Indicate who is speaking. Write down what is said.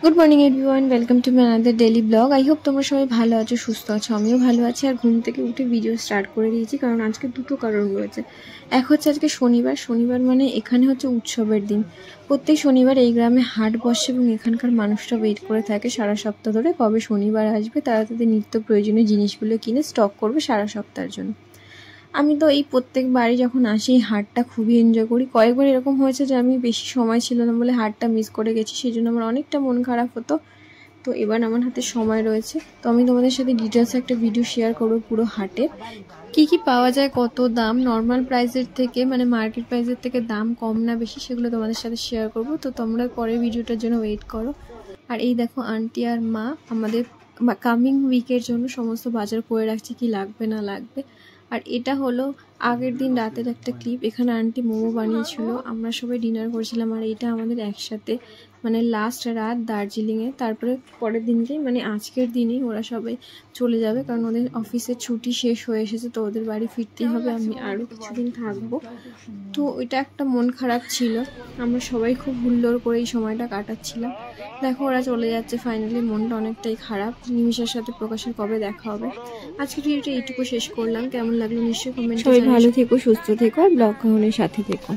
Speaker 1: Good morning everyone, welcome to my another daily blog. I hope তোমরা সবাই ভালো আছো, সুস্থ আছো। আমিও ভালো আছি। আর ঘুম থেকে উঠে ভিডিও স্টার্ট করে দিয়েছি, কারণ আজকে দুটো কারণ রয়েছে। এক হচ্ছে আজকে শনিবার মানে এখানে হচ্ছে উৎসবের দিন। প্রত্যেক শনিবার এই গ্রামে হাট বসে এবং এখানকার মানুষরা ওয়েট করে থাকে সারা সপ্তাহ ধরে কবে শনিবার আসবে, তারা তাদের নিত্য প্রয়োজনীয় জিনিসগুলো কিনে স্টক করবে সারা সপ্তাহের জন্য। আমি তো এই প্রত্যেকবারই যখন আসি হাটটা খুবই এনজয় করি। কয়েকবার এরকম হয়েছে যে আমি বেশি সময় ছিল না বলে হাটটা মিস করে গেছি, সেই জন্য আমার অনেকটা মন খারাপ হতো। তো এবার আমার হাতে সময় রয়েছে, তো আমি তোমাদের সাথে ডিটেলসে একটা ভিডিও শেয়ার করবো পুরো হাটে কি কি পাওয়া যায়, কত দাম, নর্মাল প্রাইসের থেকে মানে মার্কেট প্রাইসের থেকে দাম কম না বেশি, সেগুলো তোমাদের সাথে শেয়ার করব। তো তোমরা পরের ভিডিওটার জন্য ওয়েট করো। আর এই দেখো আন্টি আর মা আমাদের কামিং উইকের জন্য সমস্ত বাজার করে রাখছে, কি লাগবে না লাগবে। আর এটা হলো আগের দিন রাতের একটা ক্লিপ। এখানে আন্টি মোমো বানিয়েছিল, আমরা সবাই ডিনার করেছিলাম। আর এটা আমাদের একসাথে মানে লাস্ট রাত দার্জিলিংয়ে। তারপরে পরের দিনকেই মানে আজকের দিনেই ওরা সবাই চলে যাবে, কারণ ওদের অফিসের ছুটি শেষ হয়ে এসেছে, তো ওদের বাড়ি ফিরতেই হবে। আমি আরও কিছুদিন থাকবো, তো এটা একটা মন খারাপ ছিল। আমরা সবাই খুব হুল্লোড় করে এই সময়টা কাটাচ্ছিলাম। দেখো ওরা চলে যাচ্ছে ফাইনালি, মনটা অনেকটাই খারাপ। নিমিষার সাথে প্রকাশের কবে দেখা হবে। আজকে ভিডিওটা এইটুকু শেষ করলাম। কেমন লাগলো নিশ্চয়ই কমেন্টে। সবাই ভালো থেকো, সুস্থ থেকো আর ব্লগ কাহনের সাথে থেকো।